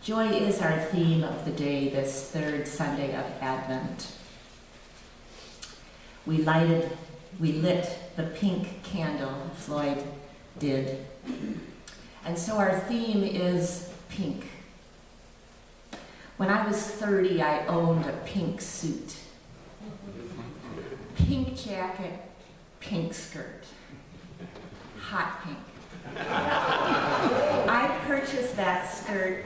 Joy is our theme of the day, this third Sunday of Advent. We lit the pink candle, Floyd did. And so our theme is pink. When I was 30, I owned a pink suit. Pink jacket, pink skirt. Hot pink. I purchased that skirt,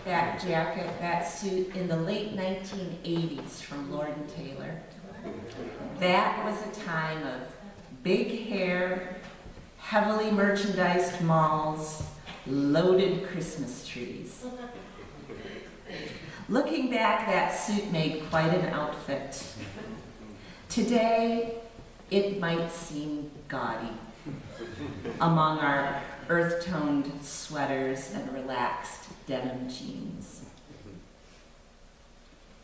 that jacket, that suit in the late 1980s from Lord & Taylor. That was a time of big hair, heavily merchandised malls, loaded Christmas trees. Looking back, that suit made quite an outfit. Today, it might seem gaudy among our earth-toned sweaters and relaxed denim jeans.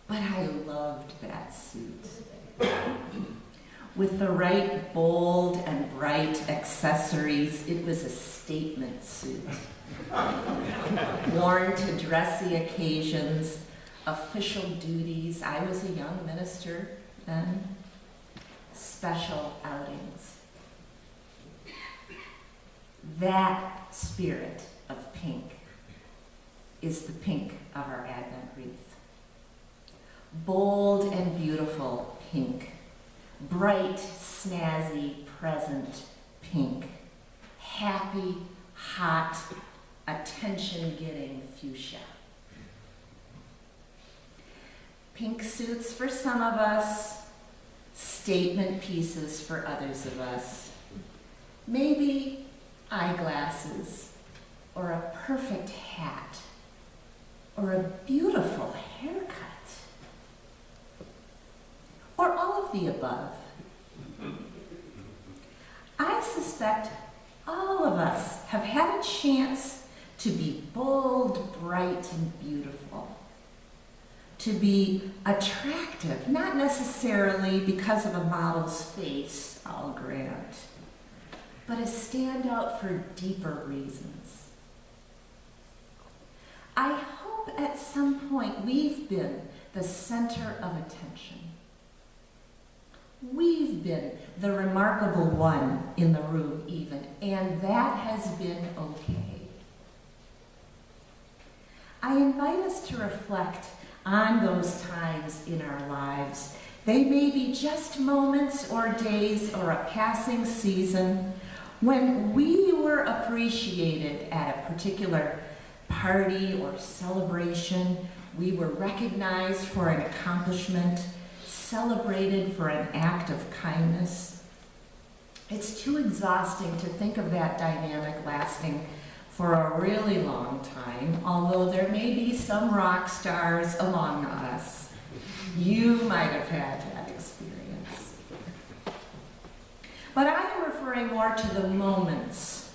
But I loved that suit. With the right bold and bright accessories, it was a statement suit. Worn to dressy occasions, official duties, I was a young minister then, special outings. That spirit of pink is the pink of our Advent wreath. Bold and beautiful pink. Bright, snazzy, present pink. Happy, hot, attention-getting fuchsia. Pink suits for some of us, statement pieces for others of us. Maybe eyeglasses, or a perfect hat, or a beautiful haircut, or all of the above. I suspect all of us have had a chance to be bold, bright, and beautiful, to be attractive, not necessarily because of a model's face, I'll grant, but a stand out for deeper reasons. I hope at some point we've been the center of attention. We've been the remarkable one in the room even, and that has been okay. I invite us to reflect on those times in our lives. They may be just moments or days or a passing season when we were appreciated at a particular party or celebration. We were recognized for an accomplishment, celebrated for an act of kindness. It's too exhausting to think of that dynamic lasting for a really long time, although there may be some rock stars among us. You might have had that experience. But I am referring more to the moments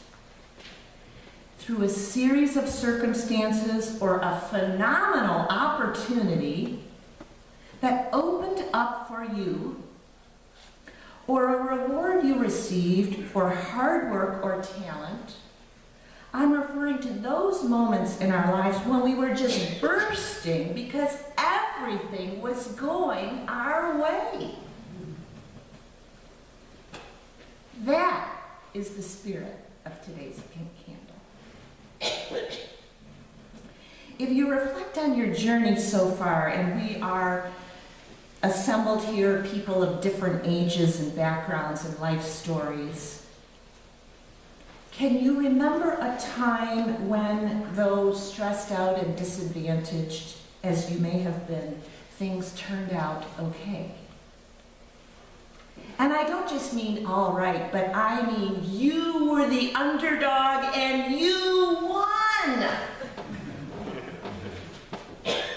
through a series of circumstances or a phenomenal opportunity that opened up for you, or a reward you received for hard work or talent. I'm referring to those moments in our lives when we were just bursting because everything was going our way. That is the spirit of today's pink candle. If you reflect on your journey so far, and we are assembled here, people of different ages and backgrounds and life stories, can you remember a time when, though stressed out and disadvantaged, as you may have been, things turned out okay? And I don't just mean all right, but I mean you were the underdog and you won!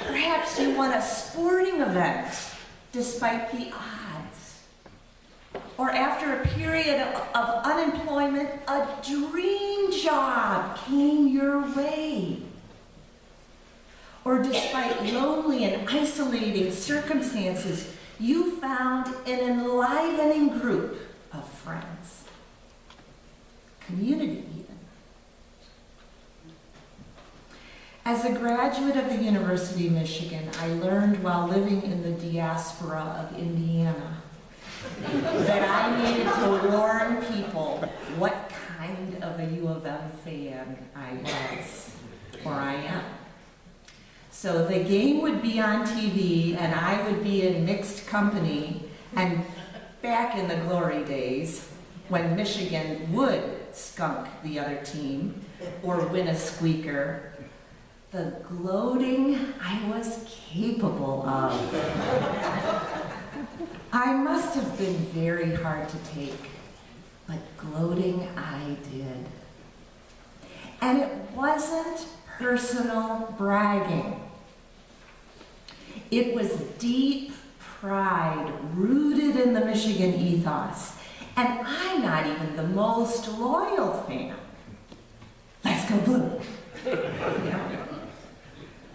Perhaps you won a sporting event despite the odds. Or after a period of unemployment, a dream job came your way. Or despite lonely and isolating circumstances, you found an enlivening group of friends. Community even. As a graduate of the University of Michigan, I learned while living in the diaspora of Indiana that I needed to warn people what kind of a U of M fan I was, or I am. So the game would be on TV and I would be in mixed company, and back in the glory days when Michigan would skunk the other team or win a squeaker, the gloating I was capable of. I must have been very hard to take, but gloating I did. And it wasn't personal bragging. It was deep pride rooted in the Michigan ethos. And I'm not even the most loyal fan. Let's go blue.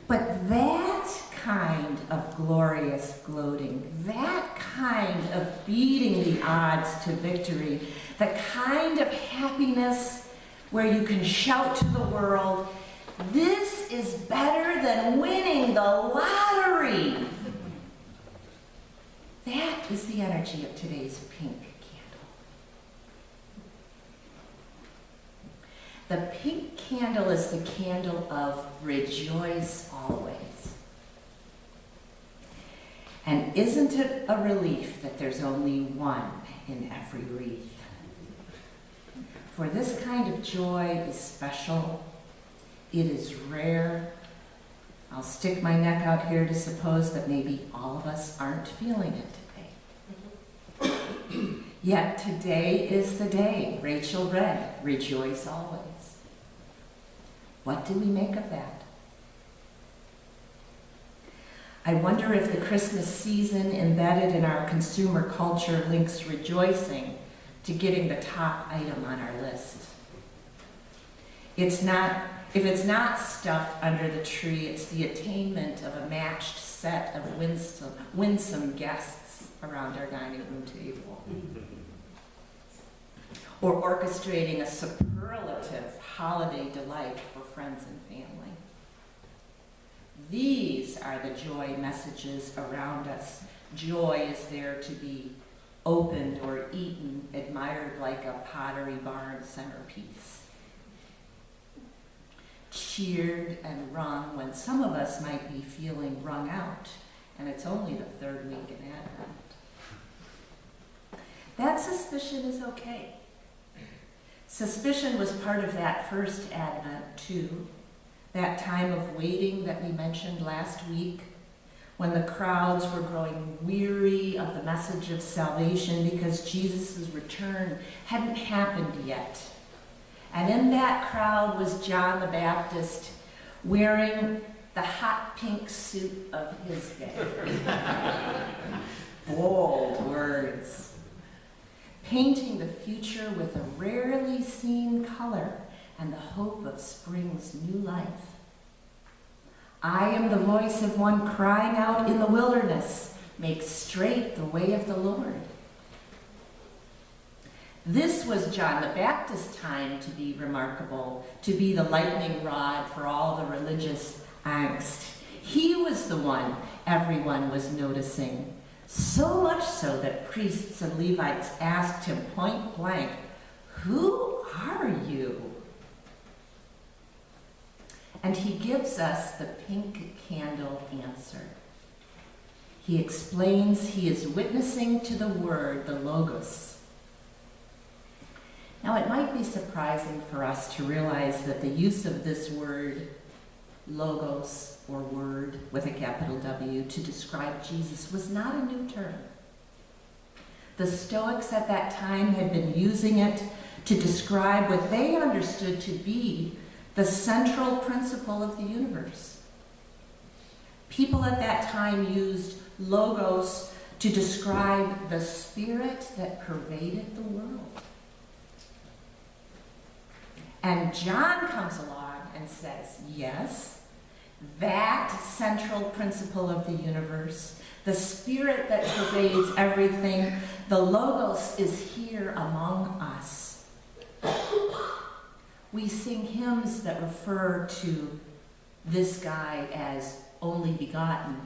But that kind of glorious gloating, that kind of beating the odds to victory, the kind of happiness where you can shout to the world, "This is better than winning the lottery." That is the energy of today's pink candle. The pink candle is the candle of rejoice always. And isn't it a relief that there's only one in every wreath? For this kind of joy is special. It is rare. I'll stick my neck out here to suppose that maybe all of us aren't feeling it today. Yet today is the day Rachel read, rejoice always. What do we make of that? I wonder if the Christmas season embedded in our consumer culture links rejoicing to getting the top item on our list. If it's not stuff under the tree, it's the attainment of a matched set of winsome guests around our dining room table. Or orchestrating a superlative holiday delight for friends and family. These are the joy messages around us. Joy is there to be opened or eaten, admired like a Pottery Barn centerpiece. Cheered and wrung when some of us might be feeling wrung out, and it's only the third week in Advent. That suspicion is okay. Suspicion was part of that first Advent too, that time of waiting that we mentioned last week, when the crowds were growing weary of the message of salvation because Jesus' return hadn't happened yet. And in that crowd was John the Baptist wearing the hot pink suit of his day. Bold words. Painting the future with a rarely seen color and the hope of spring's new life. I am the voice of one crying out in the wilderness, make straight the way of the Lord. This was John the Baptist's time to be remarkable, to be the lightning rod for all the religious angst. He was the one everyone was noticing, so much so that priests and Levites asked him point blank, "Who are you?" And he gives us the pink candle answer. He explains he is witnessing to the word, the Logos. Now, it might be surprising for us to realize that the use of this word, Logos, or word with a capital W, to describe Jesus was not a new term. The Stoics at that time had been using it to describe what they understood to be the central principle of the universe. People at that time used Logos to describe the spirit that pervaded the world. And John comes along and says, yes, that central principle of the universe, the spirit that pervades everything, the Logos is here among us. We sing hymns that refer to this guy as only begotten.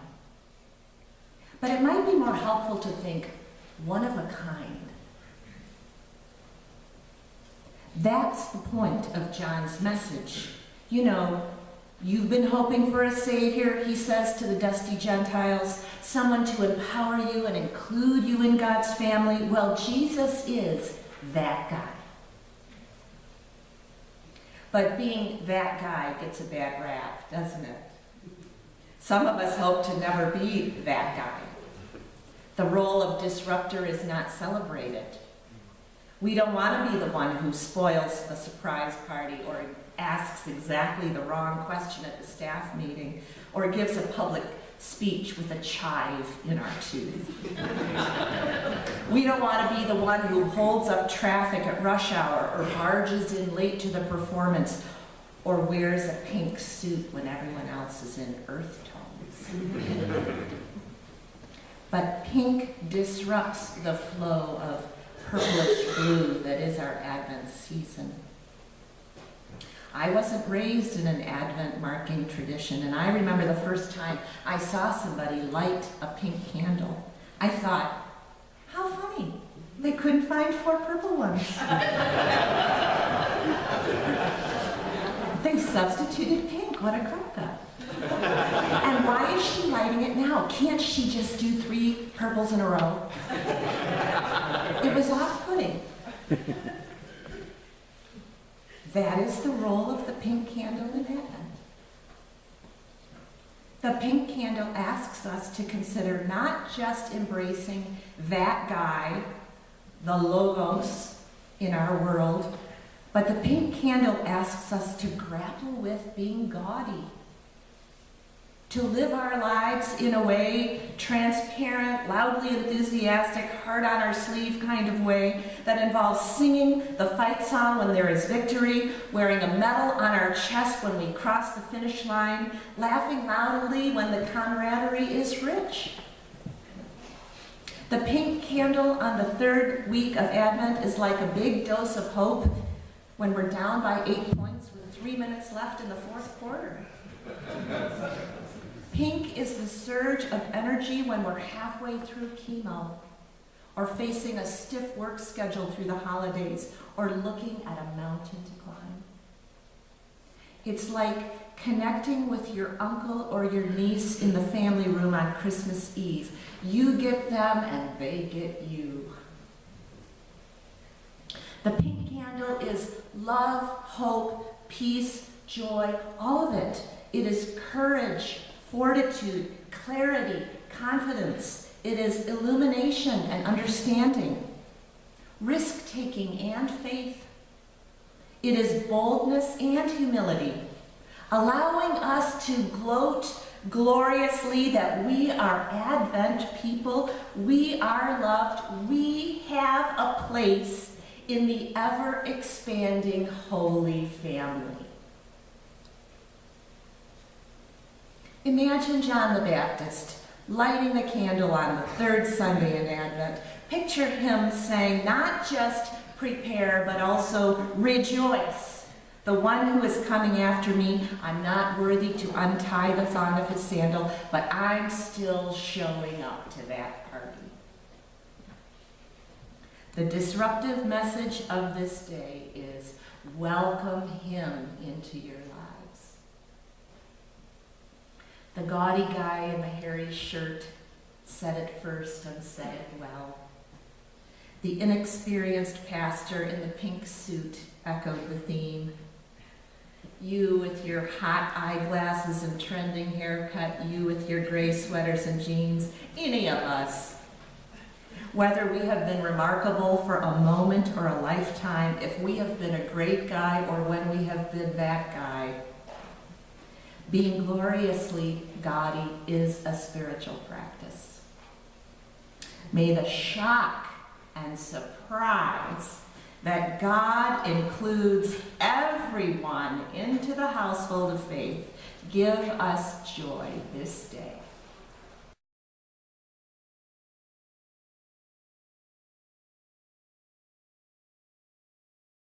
But it might be more helpful to think one of a kind. That's the point of John's message. You know, you've been hoping for a Savior, he says to the dusty Gentiles, someone to empower you and include you in God's family. Well, Jesus is that guy. But being that guy gets a bad rap, doesn't it? Some of us hope to never be that guy. The role of disruptor is not celebrated. We don't want to be the one who spoils the surprise party or asks exactly the wrong question at the staff meeting or gives a public speech with a chive in our tooth. We don't want to be the one who holds up traffic at rush hour or barges in late to the performance or wears a pink suit when everyone else is in earth tones. But pink disrupts the flow of purplish blue that is our Advent season. I wasn't raised in an Advent marking tradition, and I remember the first time I saw somebody light a pink candle. I thought, how funny. They couldn't find 4 purple ones. They substituted pink. What a crack up. And why is she lighting it now? Can't she just do 3 purples in a row? It was off-putting. That is the role of the pink candle in Advent. The pink candle asks us to consider not just embracing that guy, the logos in our world, but the pink candle asks us to grapple with being gaudy, to live our lives in a way, transparent, loudly enthusiastic, heart on our sleeve kind of way that involves singing the fight song when there is victory, wearing a medal on our chest when we cross the finish line, laughing loudly when the camaraderie is rich. The pink candle on the 3rd week of Advent is like a big dose of hope when we're down by 8 points with 3 minutes left in the 4th quarter. Pink is the surge of energy when we're halfway through chemo, or facing a stiff work schedule through the holidays, or looking at a mountain to climb. It's like connecting with your uncle or your niece in the family room on Christmas Eve. You get them and they get you. The pink candle is love, hope, peace, joy, all of it. It is courage, fortitude, clarity, confidence. It is illumination and understanding, risk-taking and faith. It is boldness and humility, allowing us to gloat gloriously that we are Advent people, we are loved, we have a place in the ever-expanding Holy Family. Imagine John the Baptist lighting the candle on the 3rd Sunday in Advent. Picture him saying, not just prepare, but also rejoice. The one who is coming after me, I'm not worthy to untie the thong of his sandal, but I'm still showing up to that party. The disruptive message of this day is welcome him into your lives. The gaudy guy in the hairy shirt said it first and said it well. The inexperienced pastor in the pink suit echoed the theme. You with your hot eyeglasses and trending haircut, you with your gray sweaters and jeans, any of us. Whether we have been remarkable for a moment or a lifetime, if we have been a great guy or when we have been that guy, being gloriously gaudy is a spiritual practice. May the shock and surprise that God includes everyone into the household of faith give us joy this day.